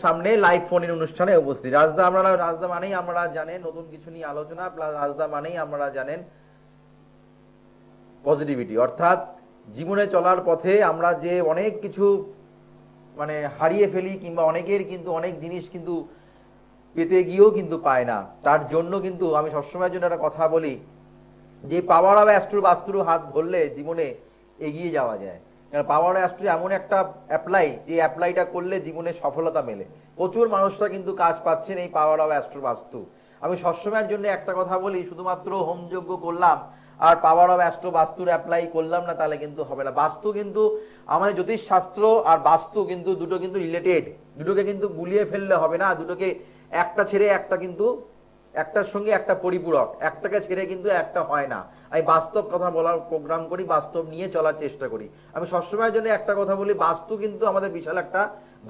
সামনে live phone in অনুষ্ঠানে উপস্থিত রাজদা মানেই আমরা জানেন নতুন কিছু নিয়ে আলোচনা, প্লাস রাজদা মানেই আমরা জানেন পজিটিভিটি, অর্থাৎ জীবনে চলার পথে আমরা যে অনেক কিছু মানে হারিয়ে ফেলি কিংবা অনেকের কিন্তু অনেক জিনিস কিন্তু পেতে গিয়েও কিন্তু পায় না। তার জন্য কিন্তু আমি সবসময়ের জন্য একটা কথা বলি যে পাওয়ার অফ অ্যাস্ট্রো বাস্তুর হাত ধরলে জীবনে এগিয়ে যাওয়া যায়। কারণ পাওয়ার অফ অ্যাস্ট্রো এমন একটা অ্যাপ্লাই, যে অ্যাপ্লাইটা করলে জীবনে সফলতা মেলে। প্রচুর মানুষরা কিন্তু কাজ পাচ্ছেন এই পাওয়ার অফ অ্যাস্ট্রো বাস্তু। আমি সবসময়ের জন্য একটা কথা বলি, শুধুমাত্র হোমযজ্ঞ করলাম আর পাওয়ার অফ অ্যাস্ট্রো বাস্তুর অ্যাপ্লাই করলাম না, তাহলে কিন্তু হবে না। বাস্তু কিন্তু আমাদের জ্যোতিষ শাস্ত্র আর বাস্তু কিন্তু দুটো কিন্তু রিলেটেড, দুটোকে কিন্তু গুলিয়ে ফেললে হবে না, দুটোকে একটা ছেড়ে একটা কিন্তু একটার সঙ্গে একটা পরিপূরক, একটাকে ছেড়ে কিন্তু একটা হয় না। আমি বাস্তব কথা বলার প্রোগ্রাম করি, বাস্তব নিয়ে চলার চেষ্টা করি। আমি সবসময়ের জন্য একটা কথা বলি, বাস্তু কিন্তু আমাদের বিশাল একটা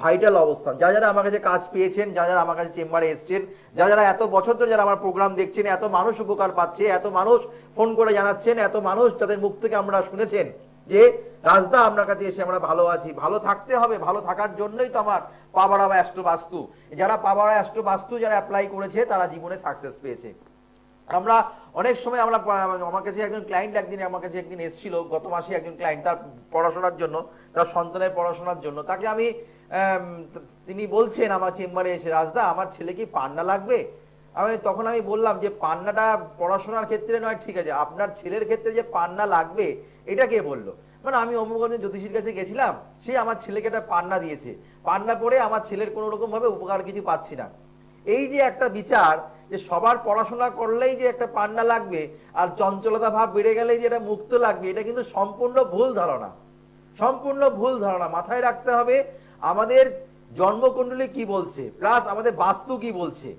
ভাইটাল অবস্থান। যারা আমার কাছে কাজ পেয়েছেন, যারা আমার কাছে চেম্বারে এসছেন, যারা এত বছর ধরে যারা আমার প্রোগ্রাম দেখছেন, এত মানুষ উপকার পাচ্ছে, এত মানুষ ফোন করে জানাচ্ছেন, এত মানুষ যাদের মুখ থেকে আমরা শুনেছেন যে রাজদা আপনার কাছে এসে আমরা ভালো আছি। ভালো থাকতে হবে, ভালো থাকার জন্যই তো আমার পাওয়ার অফ অ্যাস্ট্রো বাস্তু। যারা পাওয়ার অফ অ্যাস্ট্রো বাস্তু যারা অ্যাপ্লাই করেছে তারা জীবনে সাকসেস পেয়েছে। আমরা অনেক সময় আমরা আমার কাছে একজন ক্লায়েন্ট একদিন এসেছিল, গত মাসে একজন ক্লায়েন্ট তার পড়াশোনার জন্য, তার সন্তানের পড়াশোনার জন্য, তাকে আমি তিনি বলছেন আমার চেম্বারে এসে, রাজদা আমার ছেলে কি পান্না লাগবে? তখন আমি বললাম যে পান্নাটা পড়াশোনার ক্ষেত্রে নয়, ঠিক আছে, আপনার ছেলের ক্ষেত্রে যে পান্না লাগবে এটা কে বললো? মানে আমি অমুক জ্যোতিষীর কাছে গেছিলাম, সে আমার ছেলেকে একটা পান্না দিয়েছে, পান্না পড়ে আমার ছেলের কোনো রকম ভাবে উপকার কিছু পাচ্ছি না। এই যে একটা বিচার যে সবার পড়াশোনা করলেই যে একটা পান্না লাগবে আর চঞ্চলতা ভাব বেড়ে গেলেই যে এটা মুক্ত লাগবে, এটা কিন্তু সম্পূর্ণ ভুল ধারণা, সম্পূর্ণ ভুল ধারণা। মাথায় রাখতে হবে আমাদের জন্মকুণ্ডলী কি বলছে, প্লাস আমাদের বাস্তু কি বলছে।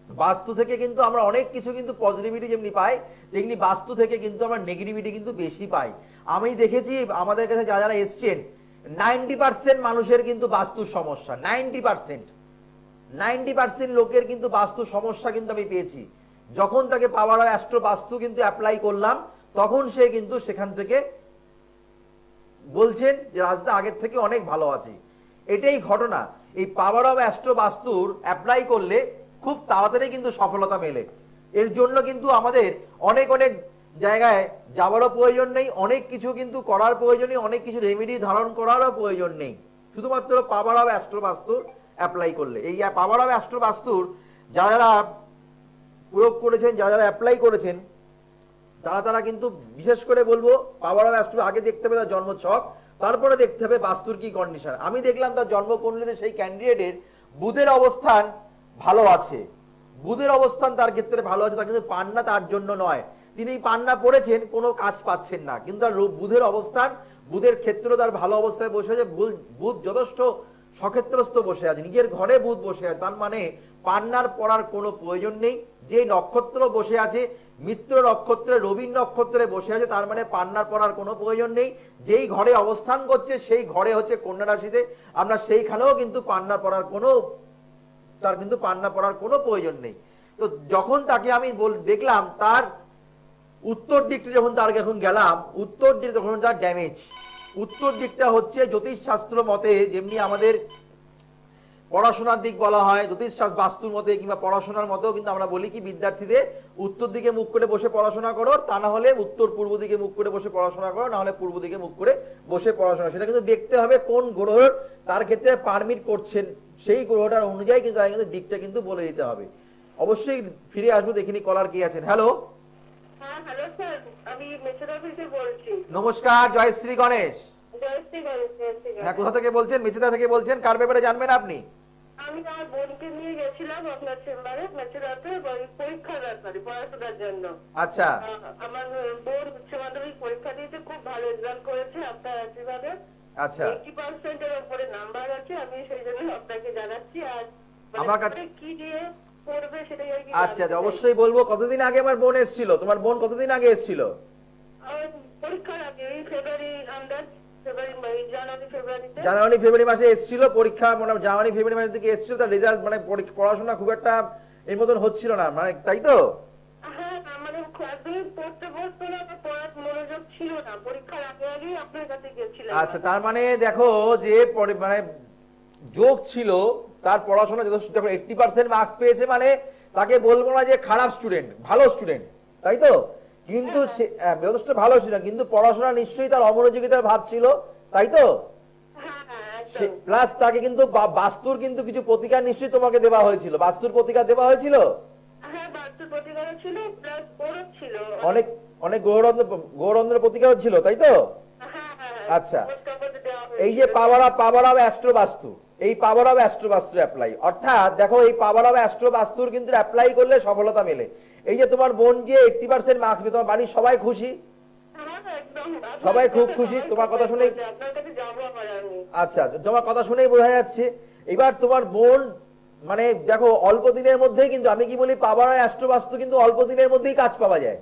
বাস্তু থেকে কিন্তু আমরা অনেক কিছু কিন্তু পজিটিভিটি যেমনি পাই, তেমনি বাস্তু থেকে কিন্তু আমরা নেগেটিভিটি কিন্তু বেশি পাই। আমি দেখেছি আমাদের কাছে যারা এসছেন 90% মানুষের কিন্তু বাস্তুর সমস্যা, 90% লোকের কিন্তু বাস্তু সমস্যা কিন্তু আমি পেয়েছি। যখন তাকে পাওয়ার অফ অ্যাস্ট্রো বাস্তু কিন্তু অ্যাপ্লাই করলাম, তখন সে কিন্তু সেখান থেকে বলছেন যে রাজদা আগের থেকে অনেক ভালো আছে। এটাই ঘটনা। এই পাওয়ার অফ অ্যাস্ট্রো বাস্তুর অ্যাপ্লাই করলে খুব তাড়াতাড়ি কিন্তু সফলতা মেলে। এর জন্য কিন্তু আমাদের অনেক অনেক জায়গায় যাওয়ারও প্রয়োজন নেই, অনেক কিছু কিন্তু করার প্রয়োজন নেই, অনেক কিছু রেমেডি ধারণ করারও প্রয়োজন নেই, শুধুমাত্র পাওয়ার অফ অ্যাস্ট্রো বাস্তুর অ্যাপ্লাই করলে। এই পাওয়ার অফ অ্যাস্ট্রো বাস্তুর যারা প্রয়োগ করেছেন, যারা অ্যাপ্লাই করেছেন, তারা কিন্তু বিশেষ করে বলবো পাওয়ার অফ অ্যাস্ট্রো আগে দেখতে হবে তার জন্ম ছক, তারপরে দেখতে হবে বাস্তুর কি কন্ডিশন। আমি দেখলাম তার জন্মকুণ্ডলীতে সেই ক্যান্ডিডেটের বুধের অবস্থান ভালো আছে, বুধের অবস্থান তার ক্ষেত্রে ভালো আছে, তার কিন্তু পান্না তার জন্য নয়। তিনি পান্না পড়েছেন, কোনো কাজ পাচ্ছেন না, কিন্তু তার বুধের অবস্থান, বুধের ক্ষেত্র তার ভালো অবস্থায় বসে আছে, বুধ যথেষ্ট সক্ষেত্রস্থ বসে আছে, নিজের ঘরে বুধ বসে আছে। তার মানে পান্নার পড়ার কোনো প্রয়োজন নেই। যে নক্ষত্র বসে আছে, মিত্র নক্ষত্রে, রবি নক্ষত্রে বসে আছে, তার মানে পান্নার পড়ার কোনো প্রয়োজন নেই। যেই ঘরে অবস্থান করছে সেই ঘরে হচ্ছে কন্যা রাশিতে, আমরা সেইখানেও কিন্তু পান্না পড়ার কোনো, তার কিন্তু পান্না পড়ার কোনো প্রয়োজন নেই। তো যখন তাকে আমি দেখলাম তার উত্তর দিকটা, যখন তার এখন গেলাম উত্তর দিকে, তখন তার ড্যামেজ। উত্তর দিকটা হচ্ছে জ্যোতিষ শাস্ত্র মতে, যেমনি আমাদের পড়াশোনার দিক বলা হয় জ্যোতিষ শাস্ত্র বাস্তুর মতে, কিংবা পড়াশোনার মতেও কিন্তু আমরা বলি কি বিদ্যার্থীদের উত্তর দিকে মুখ করে বসে পড়াশোনা করো, তা না হলে উত্তর পূর্ব দিকে মুখ করে বসে পড়াশোনা করো, না হলে পূর্ব দিকে মুখ করে বসে পড়াশোনা। সেটা কিন্তু দেখতে হবে কোন গ্রহ তার ক্ষেত্রে পারমিট করছেন, সেই গ্রহটার অনুযায়ী কিন্তু কিন্তু দিকটা কিন্তু বলে দিতে হবে। অবশ্যই ফিরে আসবো, দেখিনি কলার কি আছেন। হ্যালো, হ্যালো স্যার, আমি মেচেদা থেকে বলছি। নমস্কার, জয়শ্রী গণেশ। জয়শ্রী গণেশ। হ্যাঁ, কোথা থেকে বলছেন? মেচেদা থেকে বলছেন, কার ব্যাপারে জানবেন আপনি? আমি আমার বোনকে নিয়ে গেছিলাম আপনার চেম্বারে মেচেদাতে পরীক্ষার ব্যাপারে, পড়াশোনার জন্য। আচ্ছা, আমার বোন উচ্চ মাধ্যমিক পরীক্ষা দিয়েছে, খুব ভালো রেজাল্ট করেছে আপনার আশীর্বাদে। আচ্ছা, 80% এর উপরে নাম্বার আছে। আমি সেই জন্য আপনাকে জানাচ্ছি। আর আমার কাছে কি দিয়ে পড়বে সেটাই আর কি। আচ্ছা, অবশ্যই বলবো। কতদিন আগে আমার বোন এসেছিল? তোমার বোন কতদিন আগে এসেছিল? পরীক্ষার আগে ফেব্রুয়ারি, জানুয়ারি ফেব্রুয়ারি মাসে এসেছিল পরীক্ষা, মানে জানুয়ারি ফেব্রুয়ারি মাসের দিকে এসেছিল। তার রেজাল্ট মানে পড়াশোনা খুব একটা এর মতন হচ্ছিল না, মানে তাই তো? হ্যাঁ, মানে পড়তে বসতো না, পড়ার মনোযোগ ছিল না। পরীক্ষার আগে আগেই আপনার কাছে গেছিলাম। আচ্ছা, তার মানে দেখো যে মানে যোগ ছিল, তার পড়াশোনা যথেষ্ট, যখন 80% মার্কস পেয়েছে মানে তাকে বলবো না যে খারাপ স্টুডেন্ট, ভালো স্টুডেন্ট, তাই তো? কিন্তু সে যথেষ্ট ভালো স্টুডেন্ট, কিন্তু পড়াশোনা নিশ্চয়ই তার অমনোযোগিতার ভাব ছিল, তাই তো? হ্যাঁ হ্যাঁ একদম। প্লাস তাকে কিন্তু বাস্তুর কিন্তু কিছু প্রতিকার নিশ্চয়ই তোমাকে দেওয়া হয়েছিল, বাস্তুর প্রতিকার দেওয়া হয়েছিল। হ্যাঁ বাস্তু প্রতিকারও ছিল, প্লাস ওরও ছিল অনেক অনেক গৌরন্দ্র প্রতিকারও ছিল, তাই তো? হ্যাঁ হ্যাঁ আচ্ছা, খোঁজ খবর দেওয়া এই যে হয়েছিল। পাওয়ার অফ অ্যাস্ট্রো বাস্তু, এই পাওয়ার অফ অ্যাস্ট্রো বাস্তু অ্যাপ্লাই, অর্থাৎ দেখো এই পাওয়ার অফ অ্যাস্ট্রো বাস্তুর কিন্তু অ্যাপ্লাই করলে সফলতা মেলে। এই যে তোমার বোন যে 80% মার্কস পেয়ে, তোমার বাড়ির সবাই খুশি, হ্যাঁ, একদম। সবাই খুব খুশি তোমার কথা শুনে। আপনার কাছে যাবো আবার আমি। আচ্ছা, তোমার কথা শুনেই বোঝা যাচ্ছে। এবার তোমার বোন মানে দেখো অল্প দিনের মধ্যেই কিন্তু, আমি কি বলি, পাওয়ার অফ অ্যাস্ট্রো বাস্তু কিন্তু অল্প দিনের মধ্যেই কাজ পাওয়া যায়।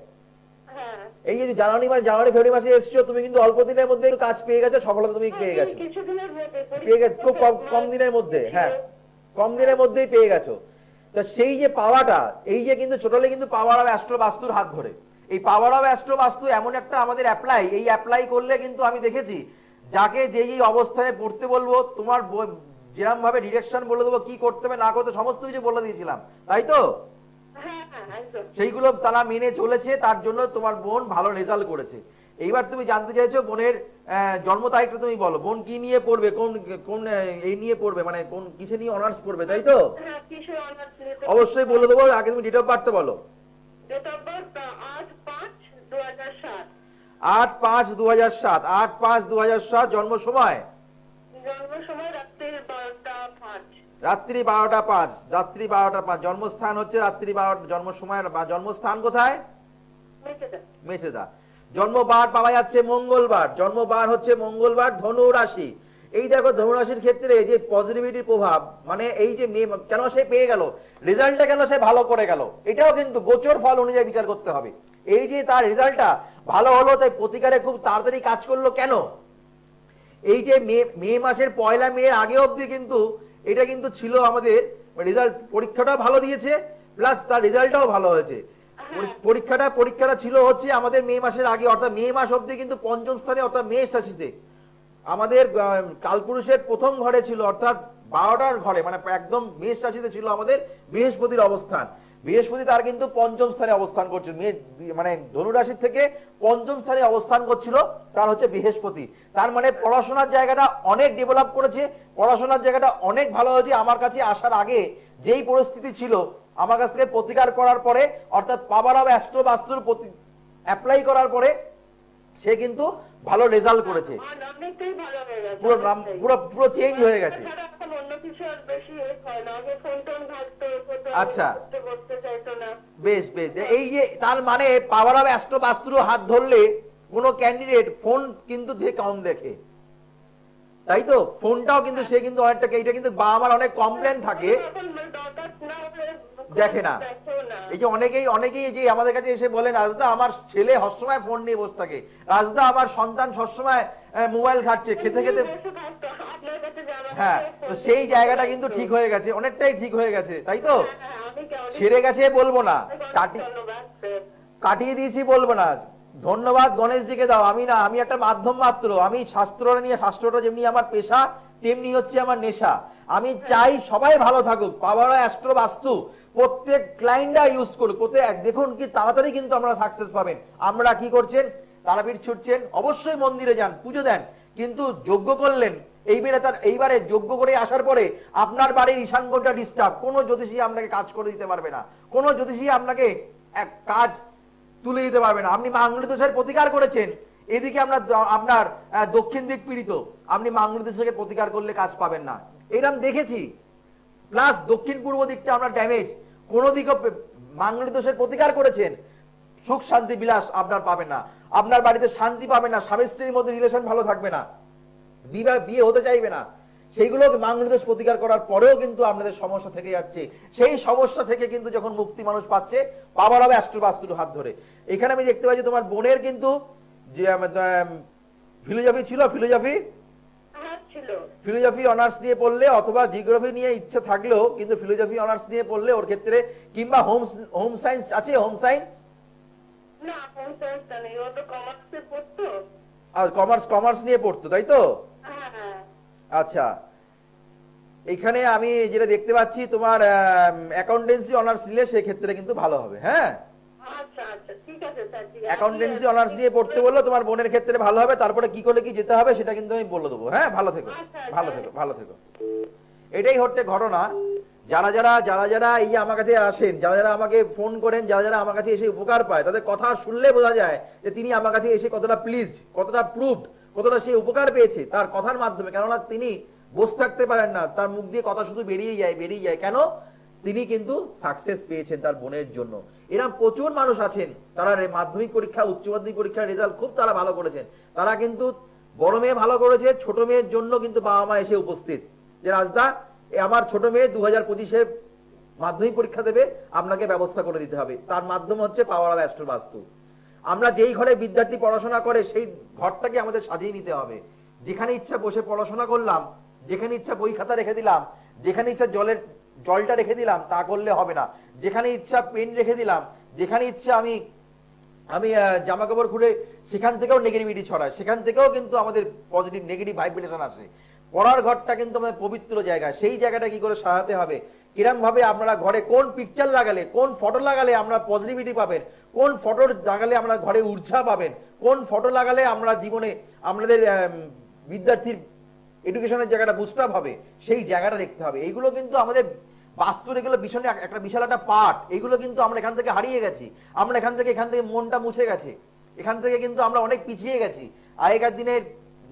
হ্যাঁ এই যে জানুয়ারি ফেব্রুয়ারি মাসে এসছো, তুমি কিন্তু অল্প দিনের মধ্যে কাজ পেয়ে গেছো, সফলতা তুমি পেয়ে গেছো, কিছুদিনের মধ্যে পেয়ে গেছো, খুব কম দিনের মধ্যে, হ্যাঁ কম দিনের মধ্যেই পেয়ে গেছো। তো সেই যে পাওয়াটা, এই যে কিন্তু টোটালি কিন্তু পাওয়ার অফ অ্যাস্ট্রো বাস্তুর হাত ধরে, এই পাওয়ার অফ অ্যাস্ট্রো বাস্তু এমন একটা আমাদের অ্যাপ্লাই, এই অ্যাপ্লাই করলে কিন্তু আমি দেখেছি যাকে যেই অবস্থানে পড়তে বলবো, তোমার যেরকম ভাবে ডিরেকশন বলে দেবো, কি করতে হবে না করতে সমস্ত কিছু বলে দিয়েছিলাম, তাই তো? হ্যাঁ হ্যাঁ একদম। সেইগুলো তারা মেনে চলেছে, তার জন্য তোমার বোন ভালো রেজাল্ট করেছে। এইবার তুমি জানতে চাইছো বোনের জন্ম তারিখটা তুমি বলো, বোন কি নিয়ে পড়বে, কোন কোন এই নিয়ে পড়বে, মানে কোন কিসে নিয়ে অনার্স পড়বে, তাই তো? হ্যাঁ কিসে অনার্স নিতে? অবশ্যই বলে দেবো, আগে তুমি ডেট অফ বার্থ বলো। Date of birth 8/5/2007। 8/5/2007, 8/5/2007 জন্ম সময় জন্ম সময় রাত্রি 12টা 5। রাত্রি 12টা 5, রাত্রি 12টা 5, জন্মস্থান হচ্ছে রাত্রি 12, জন্ম সময় বা জন্মস্থান কোথায়? মেচেদা। মেচেদা। জন্মবার পাওয়া যাচ্ছে মঙ্গলবার, জন্মবার হচ্ছে মঙ্গলবার, ধনু রাশি। এই দেখো ধনু রাশির ক্ষেত্রে যে পজিটিভিটির প্রভাব, মানে এই যে কেন সে পেয়ে গেল, রেজাল্টটা কেন সে ভালো করে গেল, এটাও কিন্তু গোচর ফল অনুযায়ী বিচার করতে হবে। এই যে তার রেজাল্টটা ভালো হলো, তাই প্রতিকারে খুব তাড়াতাড়ি কাজ করলো কেন? এই যে মে মাসের 1 মে আগে অবধি কিন্তু এটা কিন্তু ছিল আমাদের রেজাল্ট, পরীক্ষাটাও ভালো দিয়েছে, প্লাস তার রেজাল্টটাও ভালো হয়েছে। পরীক্ষাটা ছিল হচ্ছে আমাদের মে মাসের আগে, অর্থাৎ মে মাস অবধি কিন্তু পঞ্চম স্থানে, অর্থাৎ মেষ রাশিতে আমাদের কালপুরুষের প্রথম ঘরে ছিল, অর্থাৎ 12টার ঘরে, মানে একদম মেষ রাশিতে ছিল আমাদের বৃহস্পতির অবস্থান। বৃহস্পতি তার কিন্তু পঞ্চম স্থানে অবস্থান করছে, মানে ধনু রাশি থেকে পঞ্চম স্থানে অবস্থান করছিল, তার হচ্ছে বৃহস্পতি। তার মানে পড়াশোনার জায়গাটা অনেক ডেভেলপ করেছে, পড়াশোনার জায়গাটা অনেক ভালো হয়েছে। আমার কাছে আসার আগে যেই পরিস্থিতি ছিল, আমার কাছ থেকে প্রতিকার করার পরে, অর্থাৎ পাওয়ার অফ অ্যাস্ট্রো বাস্তুর অ্যাপ্লাই করার পরে সে কিন্তু ভালো রেজাল্ট করেছে, অনেকটাই ভালো হয়ে গেছে। পুরো পুরো পুরো চেঞ্জ হয়ে গেছে। এখন অন্য কিছু আর বেশি হয় না, আগে ফোন টোন ঘাটতো, আচ্ছা, করতে চাইতো না। বেশ বেশ। এই যে তার মানে পাওয়ার অফ অ্যাস্ট্রো বাস্তুর হাত ধরলে কোনো ক্যান্ডিডেট ফোন কিন্তু যে কম দেখে, তাই তো? ফোনটাও কিন্তু সে কিন্তু অনেকটা, এটা কিন্তু বাবা মার অনেক কমপ্লেন থাকে, দেখে না। এই যে অনেকেই যে আমাদের কাছে এসে বলেন, রাজদা আমার ছেলে সবসময় ফোন নিয়ে বসে থাকে, রাজদা আমার সন্তান সবসময় মোবাইল ঘাটছে খেতে খেতে। হ্যাঁ, তো সেই জায়গাটা কিন্তু ঠিক হয়ে গেছে, অনেকটাই ঠিক হয়ে গেছে, তাই তো? ছেড়ে গেছে বলবো না, কাটিয়ে দিয়েছি বলবো না, ধন্যবাদ গণেশজিকে দাও, আমি না, আমি একটা মাধ্যম মাত্র। আমি শাস্ত্রটা যেমনি আমার পেশা, তেমনি হচ্ছে আমার নেশা। আমি চাই সবাই ভালো থাকুক, পাওয়ার অ্যাস্ট্রো বাস্তু প্রত্যেক ক্লায়েন্টরা ইউজ করুক, দেখুন কি তাড়াতাড়ি কিন্তু আমরা সাকসেস পাবেন। আমরা কি করছেন, তারাপীঠ ছুটছেন, অবশ্যই মন্দিরে যান, পুজো দেন, কিন্তু যজ্ঞ করলেন, এইবারে যজ্ঞ করে আসার পরে আপনার বাড়ির ঈশান কোণটা ডিস্টার্ব, কোনো জ্যোতিষী আপনাকে কাজ করে দিতে পারবে না, কোনো জ্যোতিষী আপনাকে এক কাজ তুলে দিতে পারবে না। আপনি মাঙ্গলিক দোষের প্রতিকার করেছেন, এদিকে আপনার দক্ষিণ দিক পীড়িত, আপনি মাঙ্গলিক দোষের প্রতিকার করলে কাজ পাবেন না, এরকম দেখেছি। প্লাস দক্ষিণ পূর্ব দিকটা আপনার ড্যামেজ, কোন দিকে মাঙ্গলিক দোষের প্রতিকার করেছেন, সুখ শান্তি বিলাস আপনার পাবেন না, আপনার বাড়িতে শান্তি পাবেন না, স্বামী স্ত্রীর মধ্যে রিলেশন ভালো থাকবে না, বিয়ে হতে চাইবে না, সেইগুলো মাঙ্গলিক দোষ প্রতিকার করার পরেও কিন্তু আপনাদের সমস্যা থেকে যাচ্ছে। সেই সমস্যা থেকে কিন্তু যখন মুক্তি মানুষ পাচ্ছে পাওয়ার অফ অ্যাস্ট্রো বাস্তুর হাত ধরে। এখানে আমি দেখতে পাচ্ছি তোমার বোনের কিন্তু যে ফিলোজফি ছিল, ফিলোজফি অনার্স নিয়ে পড়লে, অথবা জিওগ্রাফি নিয়ে ইচ্ছা থাকলেও কিন্তু ফিলোজফি অনার্স নিয়ে পড়লে ওর ক্ষেত্রে, কিংবা হোম সায়েন্স আছে, হোম সায়েন্স না, হোম সায়েন্সটা নেই, ও তো কমার্সে পড়তো। আর কমার্স নিয়ে পড়তো, তাই তো? হ্যাঁ। আচ্ছা, এখানে আমি যেটা দেখতে পাচ্ছি তোমার অ্যাকাউন্টেন্সি অনার্স নিলে সেক্ষেত্রে কিন্তু ভালো হবে। হ্যাঁ, আচ্ছা আচ্ছা, ঠিক আছে স্যার, ঠিক আছে। অ্যাকাউন্টেন্সি অনার্স নিয়ে পড়তে বললো তোমার বোনের ক্ষেত্রে ভালো হবে। তারপরে কি করে কি যেতে হবে সেটা কিন্তু আমি বলে দেবো। হ্যাঁ, ভালো থেকো, আচ্ছা, আচ্ছা। ভালো থেকো, ভালো থেকো। এটাই হচ্ছে ঘটনা। যারা এই যে আমার কাছে আসেন, যারা আমাকে ফোন করেন, যারা আমার কাছে এসে উপকার পায়, তাদের কথা শুনলে বোঝা যায় যে তিনি আমার কাছে এসে কতটা প্লিজড, কতটা প্রুভড, কতটা সে উপকার পেয়েছে তার কথার মাধ্যমে। কেননা তিনি বসে থাকতে পারেন না, তার মুখ দিয়ে কথা শুধু বেরিয়ে যায়। কেন? তিনি কিন্তু সাকসেস পেয়েছেন তার বোনের জন্য। এরকম প্রচুর মানুষ আছেন, তারা মাধ্যমিক পরীক্ষা, উচ্চ মাধ্যমিক পরীক্ষার রেজাল্ট খুব তারা ভালো করেছেন। তারা কিন্তু বড় মেয়ে ভালো করেছে, ছোট মেয়ের জন্য কিন্তু বাবা মা এসে উপস্থিত যে রাজদা আমার ছোট মেয়ে 2025-এ মাধ্যমিক পরীক্ষা দেবে, আপনাকে ব্যবস্থা করে দিতে হবে। তার মাধ্যম হচ্ছে পাওয়ার অফ অ্যাস্ট্রো বাস্তু। আমরা যেই ঘরে বিদ্যার্থী পড়াশোনা করে সেই ঘরটাকে আমাদের সাজিয়ে নিতে হবে। যেখানে ইচ্ছা বসে পড়াশোনা করলাম, যেখানে ইচ্ছা বই খাতা রেখে দিলাম, যেখানে ইচ্ছা জলটা রেখে দিলাম, তা করলে হবে না। যেখানে ইচ্ছা পেন রেখে দিলাম, যেখানে ইচ্ছা আমি জামা কাপড় খুলে সেখান থেকেও নেগেটিভিটি ছড়ায়, সেখান থেকেও কিন্তু আমাদের পজিটিভ নেগেটিভ ভাইব্রেশন আসে। পড়ার ঘরটা কিন্তু আমাদের পবিত্র জায়গা, সেই জায়গাটা কি করে সাজাতে হবে, কিরম ভাবে আপনারা ঘরে কোন পিকচার লাগালে, কোন ফটো লাগালে আমরা পজিটিভিটি পাবেন, কোন ফটো লাগালে আমরা ঘরে ঊর্জা পাবেন, কোন ফটো লাগালে আমরা জীবনে আমাদের বিদ্যার্থীর এডুকেশনের জায়গাটা বুস্ট আপ হবে, সেই জায়গাটা দেখতে হবে। এইগুলো কিন্তু আমাদের বাস্তুর এগুলো ভীষণ একটা বিশাল একটা পার্ট। এইগুলো কিন্তু আমরা এখান থেকে হারিয়ে গেছি, আমরা এখান থেকে মনটা মুছে গেছে, এখান থেকে কিন্তু আমরা অনেক পিছিয়ে গেছি। আগেকার দিনের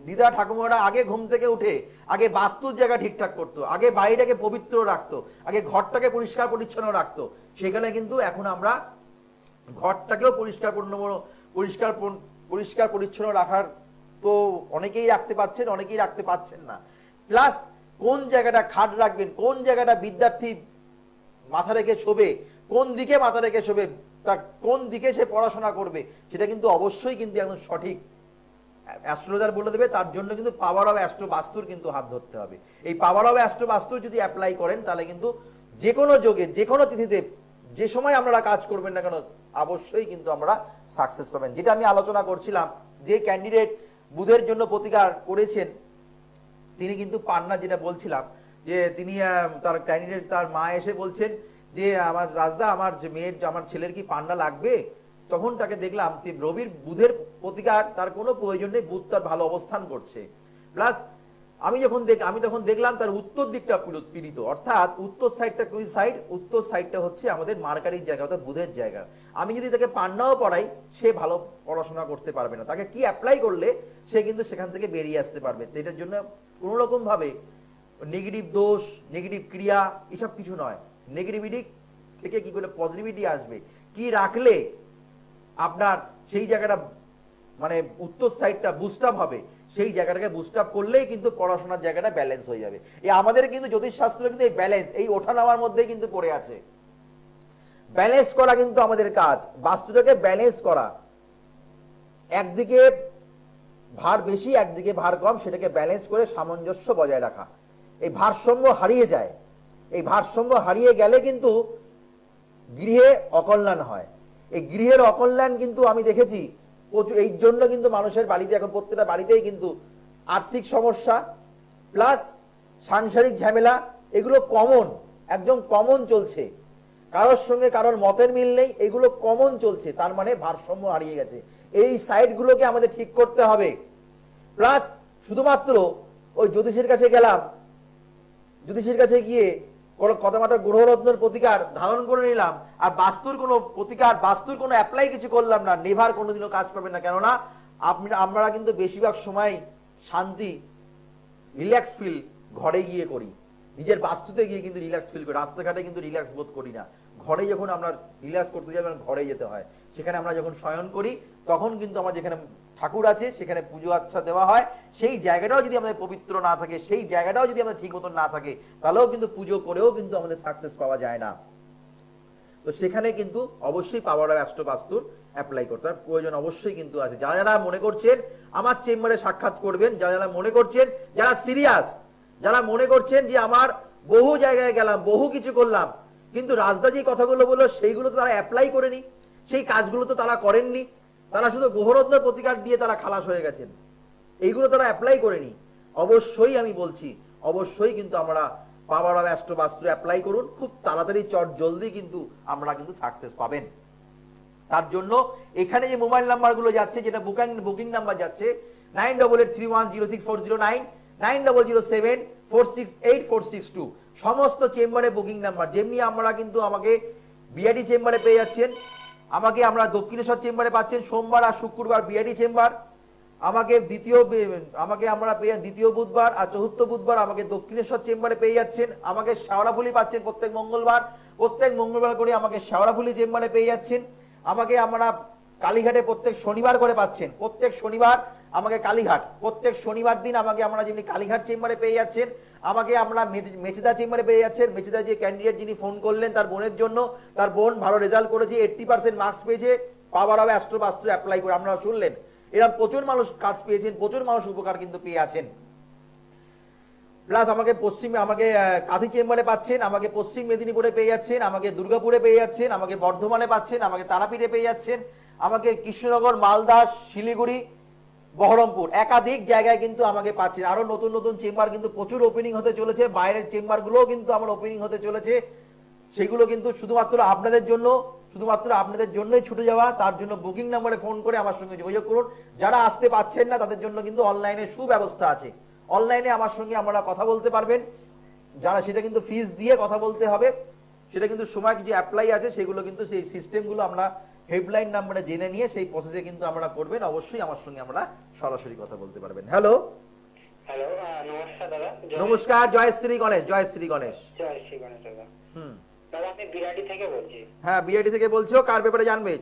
দিদা ঠাকুমারা আগে ঘুম থেকে উঠে আগে বাস্তুর জায়গা ঠিকঠাক করতো, আগে বাড়িটাকে পবিত্র রাখতো, আগে ঘরটাকে পরিষ্কার পরিচ্ছন্ন রাখতো। সেখানে কিন্তু এখন আমরা ঘরটাকেও পরিষ্কার পরিচ্ছন্ন রাখার তো অনেকেই রাখতে পাচ্ছেন, অনেকেই রাখতে পাচ্ছেন না। প্লাস কোন জায়গাটা খাট রাখবেন, কোন জায়গাটা বিদ্যার্থী মাথা রেখে শোবে, কোন দিকে মাথা রেখে শোবে, তার কোন দিকে সে পড়াশোনা করবে, সেটা কিন্তু অবশ্যই কিন্তু একদম সঠিক অ্যাস্ট্রোলজার বলে দেবে। তার জন্য কিন্তু পাওয়ার অফ অ্যাস্ট্রো বাস্তুর কিন্তু হাত ধরতে হবে। এই পাওয়ার অফ অ্যাস্ট্রো বাস্তুর যদি অ্যাপ্লাই করেন তাহলে কিন্তু যে কোনো যোগে, যে কোনো তিথিতে, যে সময় আপনারা কাজ করবেন না কেন, অবশ্যই কিন্তু আমরা সাকসেস পাবেন। যেটা আমি আলোচনা করছিলাম, যে ক্যান্ডিডেট বুধের জন্য প্রতিকার করেছেন তিনি কিন্তু পান না, যেটা বলছিলাম যে তিনি তার ক্যান্ডিডেট, তার মা এসে বলছেন যে আমার রাজদা, আমার মেয়ের, আমার ছেলের কি পান্না লাগবে? তখন তাকে দেখলাম রবির বুধের প্রতিকার তার কোনো প্রয়োজন নেই, বুধ তার ভালো অবস্থান করছে। প্লাস আমি তখন দেখলাম তার উত্তর দিকটা পীড়িত, অর্থাৎ উত্তর সাইডটা কোন সাইড, উত্তর সাইডটা হচ্ছে আমাদের মার্কারির জায়গা, অর্থাৎ বুধের জায়গা। আমি যদি তাকে পান্নাও পড়াই, সে ভালো পড়াশোনা করতে পারবে না। তাকে কি অ্যাপ্লাই করলে সে কিন্তু সেখান থেকে বেরিয়ে আসতে পারবে। এটার জন্য কোনো রকম ভাবে নেগেটিভ দোষ, নেগেটিভ ক্রিয়া এসব কিছু নয়। নেগেটিভিটি থেকে কি করে পজিটিভিটি আসবে, কি রাখলে আপনার সেই জায়গাটা মানে উত্তর সাইডটা বুস্ট আপ হবে, সেই জায়গাটাকে বুস্ট আপ করলেই কিন্তু পড়াশোনার জায়গাটা ব্যালেন্স হয়ে যাবে। এই আমাদের কিন্তু জ্যোতিষ শাস্ত্র কিন্তু এই ব্যালেন্স, এই ওঠা নামার মধ্যেই কিন্তু পড়ে আছে। ব্যালেন্স করা কিন্তু আমাদের কাজ, বাস্তুটাকে ব্যালেন্স করা। একদিকে ভার বেশি, একদিকে ভার কম, সেটাকে ব্যালেন্স করে সামঞ্জস্য বজায় রাখা। এই ভারসাম্য হারিয়ে যায়, এই ভারসাম্য হারিয়ে গেলে কিন্তু গৃহে অকল্যাণ হয়। এই গৃহের অকল্যাণ কিন্তু আমি দেখেছি এই জন্য কিন্তু মানুষের বাড়িতে এখন প্রত্যেকটা বাড়িতেই কিন্তু আর্থিক সমস্যা প্লাস সাংসারিক ঝামেলা, এগুলো কমন, একদম কমন চলছে। কারোর সঙ্গে কারোর মতের মিল নেই, এগুলো কমন চলছে। তার মানে ভারসাম্য হারিয়ে গেছে। এই সাইডগুলোকে আমাদের ঠিক করতে হবে। প্লাস শুধুমাত্র ওই জ্যোতিষের কাছে গেলাম, জ্যোতিষের কাছে গিয়ে কোনো কথামাটা গ্রহরত্নের প্রতিকার ধারণ করে নিলাম, আর বাস্তুর কোনো প্রতিকার, বাস্তুর কোনো অ্যাপ্লাই কিছু করলাম না, নেভার কোনোদিনও কাজ পাবে না। কেননা আমরা কিন্তু বেশিরভাগ সময় শান্তি, রিল্যাক্স ফিল ঘরে গিয়ে করি, নিজের বাস্তুতে গিয়ে কিন্তু রিল্যাক্স ফিল করি। রাস্তাঘাটে কিন্তু রিল্যাক্স বোধ করি না। ঘরে যখন আমরা রিল্যাক্স করতে যাই, ঘরে যেতে হয়। সেখানে আমরা যখন শয়ন করি তখন কিন্তু আমার যেখানে ঠাকুর আছে সেখানে পুজো আচ্ছা দেওয়া হয়, সেই জায়গাটাও যদি আমাদের পবিত্র না থাকে, সেই জায়গাটাও যদি আমাদের ঠিক মতন না থাকে, তাহলেও কিন্তু পুজো করেও কিন্তু আমাদের সাকসেস পাওয়া যায় না। তো সেখানে কিন্তু অবশ্যই পাওয়ার অফ অ্যাস্ট্রো বাস্তুর অ্যাপ্লাই করতে হবে, প্রয়োজন অবশ্যই কিন্তু আছে। যারা যারা মনে করছেন আমার চেম্বারে সাক্ষাৎ করবেন, যারা যারা মনে করছেন, যারা সিরিয়াস, যারা মনে করছেন যে আমার বহু জায়গায় গেলাম, বহু কিছু করলাম, কিন্তু রাজদা যে কথাগুলো বললো সেইগুলো তো তারা অ্যাপ্লাই করেনি, সেই কাজগুলো তো তারা করেননি, তারা শুধু গ্রহরত্ন প্রতিকার দিয়ে তারা খালাস হয়ে গেছেন, এইগুলো তারা অ্যাপ্লাই করেনি। অবশ্যই আমি বলছি, অবশ্যই কিন্তু আমরা পাওয়ার অফ অ্যাস্ট্রো বাস্তু অ্যাপ্লাই করুন, খুব তাড়াতাড়ি চট জলদি কিন্তু আমরা কিন্তু সাকসেস পাবেন। তার জন্য এখানে যে মোবাইল নাম্বারগুলো যাচ্ছে, যেটা বুকিং নাম্বার যাচ্ছে 9883106409, 9007468462, সমস্ত চেম্বারে বুকিং নাম্বার। যেমনি আমরা কিন্তু আমাকে বিআইডি চেম্বারে পেয়ে যাচ্ছেন, আমাকে আমরা দক্ষিণেশ্বর চেম্বারে পাচ্ছেন সোমবার আর শুক্রবার বিআইডি চেম্বার, আমাকে আমরা দ্বিতীয় বুধবার আর চতুর্থ বুধবার আমাকে দক্ষিণেশ্বর চেম্বারে পেয়ে যাচ্ছেন, আমাকে শেওড়াফুলি পাচ্ছেন প্রত্যেক মঙ্গলবার করে আমাকে শেওড়াফুলি চেম্বারে পেয়ে যাচ্ছেন, আমাকে আমরা কালীঘাটে প্রত্যেক শনিবার করে পাচ্ছেন, প্রত্যেক শনিবার আমাকে কালীঘাট, প্রত্যেক শনিবার দিন আমাকে আমরা যেমনি কালীঘাট চেম্বারে পেয়ে যাচ্ছেন, আমাকে আমরা মেচেদা চেম্বারে পেয়ে যাচ্ছেন। মেচেদা যে ক্যান্ডিডেট যিনি ফোন করলেন তার বোনের জন্য, তার বোন ভালো রেজাল্ট করেছে, 80% মার্কস পেয়েছে, পাওয়ার অফ অ্যাস্ট্রো বাস্তু অ্যাপ্লাই করে, আপনারা শুনলেন। এরকম প্রচুর মানুষ কাজ পেয়েছেন, প্রচুর মানুষ উপকার কিন্তু পেয়ে আছেন। প্লাস আমাকে কাঁথি চেম্বারে পাচ্ছেন, আমাকে পশ্চিম মেদিনীপুরে পেয়ে যাচ্ছেন, আমাকে দুর্গাপুরে পেয়ে যাচ্ছেন, আমাকে বর্ধমানে পাচ্ছেন, আমাকে তারাপীঠে পেয়ে যাচ্ছেন, আমাকে কৃষ্ণনগর, মালদা, শিলিগুড়ি, বহরমপুর একাধিক জায়গায় কিন্তু আমাকে পাচ্ছেন। আরো নতুন নতুন চেম্বার কিন্তু প্রচুর ওপেনিং হতে চলেছে, বাইরের চেম্বারগুলোও কিন্তু আমার ওপেনিং হতে চলেছে, সেগুলো কিন্তু শুধুমাত্র আপনাদের জন্যই ছুটে যাওয়া। তার জন্য বুকিং নাম্বারে ফোন করে আমার সঙ্গে যোগাযোগ করুন। যারা আসতে পাচ্ছেন না তাদের জন্য কিন্তু অনলাইনে সুব্যবস্থা আছে, অনলাইনে আমার সঙ্গে আপনারা কথা বলতে পারবেন। যারা সেটা কিন্তু ফিস দিয়ে কথা বলতে হবে, সেটা কিন্তু সময় কিছু অ্যাপ্লাই আছে, সেগুলো কিন্তু সেই সিস্টেমগুলো আমরা হেল্পলাইন নাম্বারে জেনে নিয়ে সেই প্রসেসে কিন্তু আমরা করবেন। অবশ্যই আমার সঙ্গে আমরা সরাসরি কথা বলতে পারবেন। হ্যালো, নমস্কার দাদা। নমস্কার, জয়শ্রী গণেশ। জয় শ্রী গণেশ দাদা। হুম, দাদা আমি বিরাটি থেকে বলছি। হ্যাঁ, বিআইডি থেকে বলছো, কার ব্যাপারে জানবে?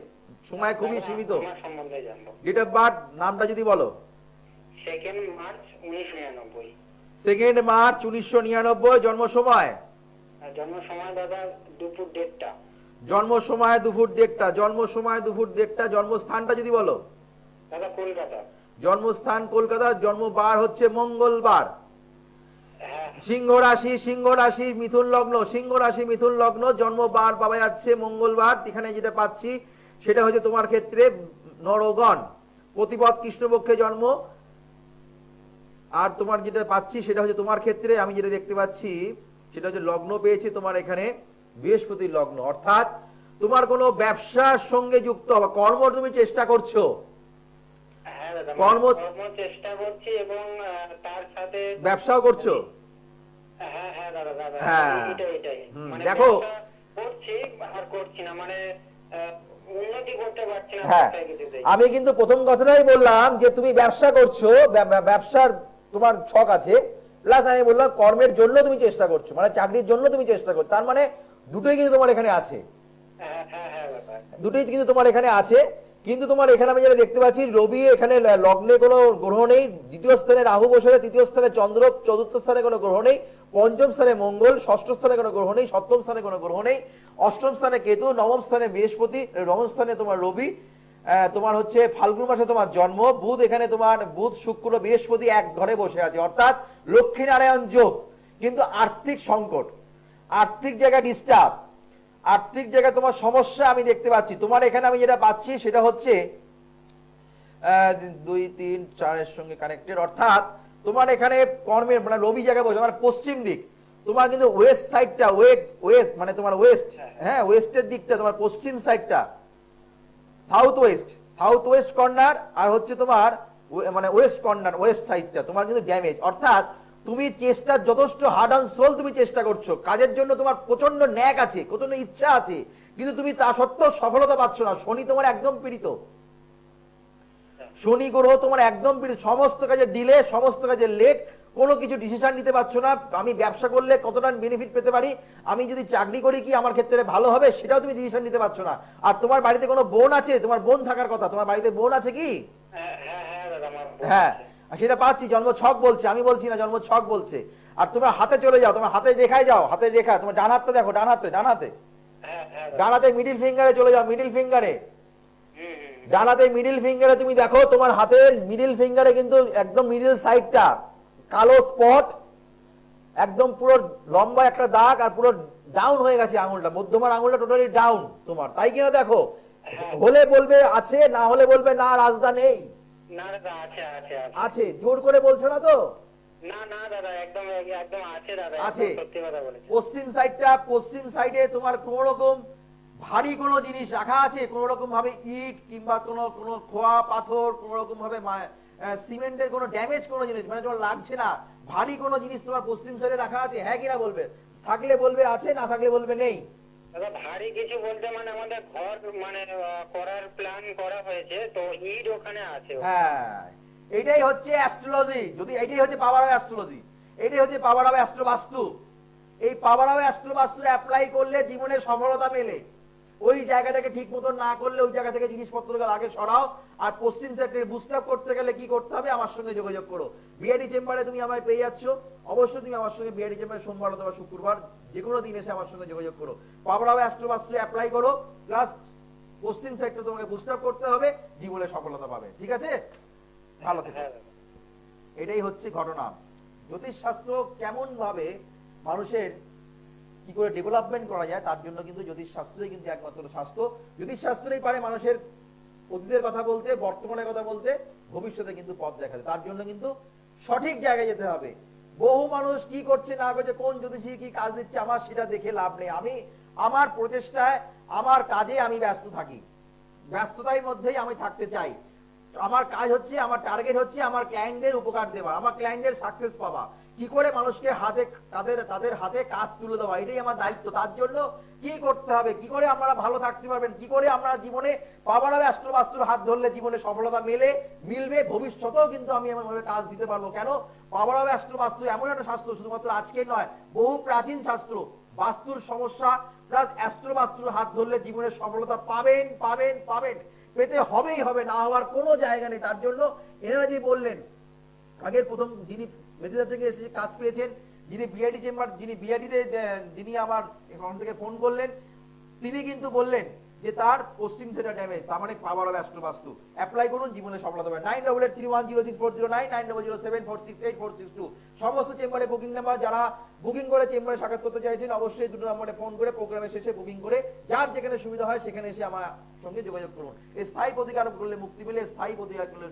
সময় খুবই সীমিত। আমার সম্বন্ধে জানবো। ডেট অফ বার্থ, নামটা যদি বলো। 2 মার্চ 1999। 2 মার্চ 1999, জন্ম সময়? আর জন্ম সময় দাদা দুপুর 1:30টা। জন্ম সময় দুপুর 1:30, জন্মস্থানটা যদি বলো। দাদা কলকাতা। জন্মস্থান কলকাতা, জন্মবার হচ্ছে মঙ্গলবার। হ্যাঁ। সিংহ রাশি মিথুন লগ্ন, জন্মবার পাওয়া যাচ্ছে মঙ্গলবার। এখানে যেটা পাচ্ছি সেটা হচ্ছে তোমার ক্ষেত্রে নরগণ, প্রতিপদ কৃষ্ণপক্ষে জন্ম। আর তোমার যেটা পাচ্ছি সেটা হচ্ছে তোমার ক্ষেত্রে, আমি যেটা দেখতে পাচ্ছি সেটা হচ্ছে লগ্ন পেয়েছি তোমার এখানে বৃহস্পতির লগ্ন, অর্থাৎ তোমার কোনো ব্যবসার সঙ্গে যুক্ত হবে, কর্ম তুমি চেষ্টা করছো। হ্যাঁ দাদা, কর্ম চেষ্টা করছি এবং তার সাথে ব্যবসাও করছো। হ্যাঁ হ্যাঁ দাদা দাদা হ্যাঁ। এটাই মানে দেখো, ব্যবসা করছি আর করছি না, মানে উন্নতি করতে পারছি না হ্যাঁ, কিছুতেই। আমি কিন্তু প্রথম কথাটাই বললাম যে তুমি ব্যবসা করছো, ব্যবসার তোমার ছক আছে, প্লাস আমি বললাম কর্মের জন্য তুমি চেষ্টা করছো, মানে চাকরির জন্য তুমি চেষ্টা করছো, তার মানে দুটোই কিন্তু তোমার এখানে আছে। হ্যাঁ হ্যাঁ হ্যাঁ দাদা, দুটোই কিন্তু তোমার এখানে আছে। কিন্তু তোমার এখানে আমি যেটা দেখতে পাচ্ছি, রবি এখানে লগ্নে কোনো গ্রহ নেই, দ্বিতীয় স্থানে রাহু বসে, তৃতীয় স্থানে চন্দ্র, চতুর্থ স্থানে কোনো গ্রহ নেই, পঞ্চম স্থানে মঙ্গল, ষষ্ঠ স্থানে কোনো গ্রহ নেই, সপ্তম স্থানে কোনো গ্রহ নেই, অষ্টম স্থানে কেতু, নবম স্থানে বৃহস্পতি, নবম স্থানে তোমার রবি। তোমার হচ্ছে ফাল্গুন মাসে তোমার জন্ম, বুধ এখানে তোমার বুধ শুক্র বৃহস্পতি এক ঘরে বসে আছে, অর্থাৎ লক্ষ্মীনারায়ণ যোগ। কিন্তু আর্থিক সংকট, আর্থিক জায়গায় ডিস্টার্ব, আর্থিক জায়গায় তোমার সমস্যা আমি দেখতে পাচ্ছি। তোমার এখানে আমি যেটা পাচ্ছি সেটা হচ্ছে 2, 3, 4 এর সঙ্গে কানেক্টেড, অর্থাৎ তোমার এখানে কর্মের মানে রবি জায়গায় বসে, মানে পশ্চিম দিক তোমার কিন্তু ওয়েস্ট সাইডটা, ওয়েস্ট মানে তোমার ওয়েস্ট, হ্যাঁ ওয়েস্টের দিকটা তোমার পশ্চিম সাইডটা, সাউথ ওয়েস্ট কর্নার, আর হচ্ছে তোমার মানে ওয়েস্ট কর্নার, ওয়েস্ট সাইডটা তোমার কিন্তু ড্যামেজ। অর্থাৎ তুমি চেষ্টা যথেষ্ট হার্ড অ্যান্ড সোল তুমি চেষ্টা করছো, কাজের জন্য তোমার প্রচন্ড ন্যাক আছে, প্রচন্ড ইচ্ছা আছে, কিন্তু তুমি তা সত্ত্বেও সফলতা পাচ্ছ না। শনি তোমার একদম পীড়িত, শনি গ্রহ তোমার একদম পীড়িত, সমস্ত কাজে ডিলে, সমস্ত কাজে লেট, কোনো কিছু ডিসিশন নিতে পারছো না। আমি ব্যবসা করলে কতটা বেনিফিট পেতে পারি, আমি যদি চাকরি করি কি আমার ক্ষেত্রে ভালো হবে, সেটাও তুমি ডিসিশন নিতে পারছো না। আর তোমার বাড়িতে কোনো বোন আছে, তোমার বোন থাকার কথা, তোমার বাড়িতে বোন আছে কি? হ্যাঁ, সেটা পাচ্ছি, জন্ম ছক বলছে, আমি বলছি না, জন্ম ছক বলছে। আর তোমার হাতে চলে যাও, তোমার হাতের রেখায় যাও, হাতের রেখা তোমার ডান হাতটা দেখো, ডান হাতে মিডিল ফিঙ্গারে চলে যাও, মিডিল ফিঙ্গারে, ডান হাতে মিডিল ফিঙ্গারে তুমি দেখো, তোমার হাতের মিডিল ফিঙ্গারে কিন্তু একদম মিডিল সাইডটা কালো স্পট, একদম পুরো লম্বা একটা দাগ, আর পুরো ডাউন হয়ে গেছে আঙুলটা, মধ্যমার আঙুলটা টোটালি ডাউন তোমার, তাই কিনা দেখো? হলে বলবে আছে, না হলে বলবে না, রাজদা নেই। না দাদা আছে আছে আছে, জোর করে বলছো না তো? না না দাদা, একদম একদম আছে দাদা, আছে। একদম সত্যি কথা বলেছেন। পশ্চিম সাইডে তোমার কোন রকম ভারী কোনো জিনিস রাখা আছে, কোন রকম ভাবে ইট কিংবা কোনো খোয়া পাথর, কোন রকম ভাবে সিমেন্টের কোনো ড্যামেজ কোনো জিনিস মানে তোমার লাগছে না, ভারী কোনো জিনিস তোমার পশ্চিম সাইডে রাখা আছে? হ্যাঁ কিনা বলবে, থাকলে বলবে আছে, না থাকলে বলবে নেই। দাদা ভারী কিছু বলতে মানে আমাদের ঘর মানে করার প্ল্যান করা হয়েছে, তো ইট ওখানে আছে। হ্যাঁ, এটাই হচ্ছে অ্যাস্ট্রোলজি। যদি এটাই হচ্ছে পাওয়ার অফ অ্যাস্ট্রোলজি, এটাই হচ্ছে পাওয়ার অফ অ্যাস্ট্রোবাস্তু। এই পাওয়ার অফ অ্যাস্ট্রোবাস্তু অ্যাপ্লাই করলে জীবনে সফলতা মেলে। ওই জায়গাটাকে ঠিক মতো না করলে ওই জায়গা থেকে জিনিসপত্রগুলো আগে সরাও। আর পশ্চিম সাইডে বুস্ট আপ করতে গেলে কি করতে হবে, আমার সঙ্গে যোগাযোগ করো। বিআইডি চেম্বারে তুমি আমায় পেয়ে যাচ্ছ, অবশ্যই তুমি আমার সঙ্গে বিআইডি চেম্বারে সোমবার অথবা শুক্রবার যে কোনো দিন এসে আমার সঙ্গে যোগাযোগ করো। পাওয়ার অফ অ্যাস্ট্রোবাস্তু অ্যাপ্লাই করো, প্লাস পশ্চিম সাইডটা তোমাকে বুস্ট আপ করতে হবে, জীবনে সফলতা পাবে। ঠিক আছে, ভালো থেকো। হ্যাঁ দাদা। এটাই হচ্ছে ঘটনা। জ্যোতিষ শাস্ত্র কেমন ভাবে মানুষের কি করে ডেভেলপমেন্ট করা যায়, তার জন্য কিন্তু জ্যোতিষ শাস্ত্রই কিন্তু একমাত্র শাস্ত্র। জ্যোতিষ শাস্ত্রই পারে মানুষের অতীতের কথা বলতে, বর্তমানের কথা বলতে, ভবিষ্যতে কিন্তু পথ দেখাতে। তার জন্য কিন্তু সঠিক জায়গায় যেতে হবে। বহু মানুষ কি করছে না করছে, কোন জ্যোতিষী কি কাজ দিচ্ছে, আমার সেটা দেখে লাভ নেই। আমি আমার প্রচেষ্টায়, আমার কাজে আমি ব্যস্ত থাকি, ব্যস্ততার মধ্যেই আমি থাকতে চাই। আমার কাজ হচ্ছে, আমার টার্গেট হচ্ছে আমার ক্লায়েন্টদের উপকার দেওয়া, আমার ক্লায়েন্টের সাকসেস পাওয়া, কি করে মানুষকে হাতে তাদের হাতে কাজ তুলে দেওয়া, এটাই আমার দায়িত্ব। তার জন্য কি করতে হবে, কি করে আপনারা ভালো থাকতে পারবেন, কি করে আমরা জীবনে পাওয়ার অফ অ্যাস্ট্রোবাস্তুর হাত ধরলে জীবনে সফলতা মিলবে, ভবিষ্যতেও কিন্তু আমি এমনভাবে কাজ দিতে পারবো। কেন, পাওয়ার অফ অ্যাস্ট্রোবাস্তু এমন একটা শাস্ত্র, শুধুমাত্র আজকের নয়, বহু প্রাচীন শাস্ত্র। বাস্তুর সমস্যা প্লাস অ্যাস্ট্রোবাস্তুর হাত ধরলে জীবনে সফলতা পাবেন পাবেন পাবেন, পেতে হবেই হবে, না হওয়ার কোনো জায়গা নেই। তার জন্য এনারা যে বললেন, আগের প্রথম যিনি মেদিনীপুর থেকে এসে কাজ পেয়েছেন, যিনি বিআইডি চেম্বার, যিনি বিআইডিতে যিনি আমার এখান থেকে ফোন করলেন, তিনি কিন্তু বললেন যে তার পশ্চিম সেটা ড্যামেজ, তার মানে পাওয়ার অফ অ্যাস্ট্রোবাস্তু অ্যাপ্লাই করুন, জীবনে সফলতা পাবেন। 9883106409 9807468462 সমস্ত চেম্বারে বুকিং নাম্বার। যারা বুকিং করে চেম্বারে সাক্ষাৎ করতে চাইছেন, অবশ্যই দুটো নম্বরে ফোন করে প্রোগ্রামের শেষে বুকিং করে যার যেখানে সুবিধা হয় সেখানে এসে আমার সঙ্গে যোগাযোগ করুন। স্থায়ী প্রতিকার করলে মুক্তি পেলে, স্থায়ী প্রতিকার করলে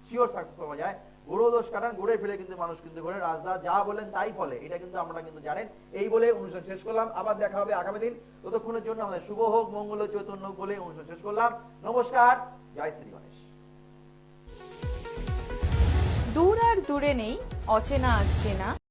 শিওর সাকসেস পাওয়া যায়। গুরু দোষ কাটান, ঘুরে ফিরে কিন্তু মানুষ কিন্তু ঘুরে, রাজদা যা বলেন তাই ফলে, এটা কিন্তু আমরা কিন্তু জানেন। এই বলে অনুষ্ঠান শেষ করলাম, আবার দেখা হবে আগামী দিন। ততক্ষণের জন্য আমাদের শুভ হোক, মঙ্গল হোক, চৈতন্য হোক বলে অনুষ্ঠান শেষ করলাম। নমস্কার, জয় শ্রী গণেশ। দূর আর দূরে নেই অচেনা আচেনা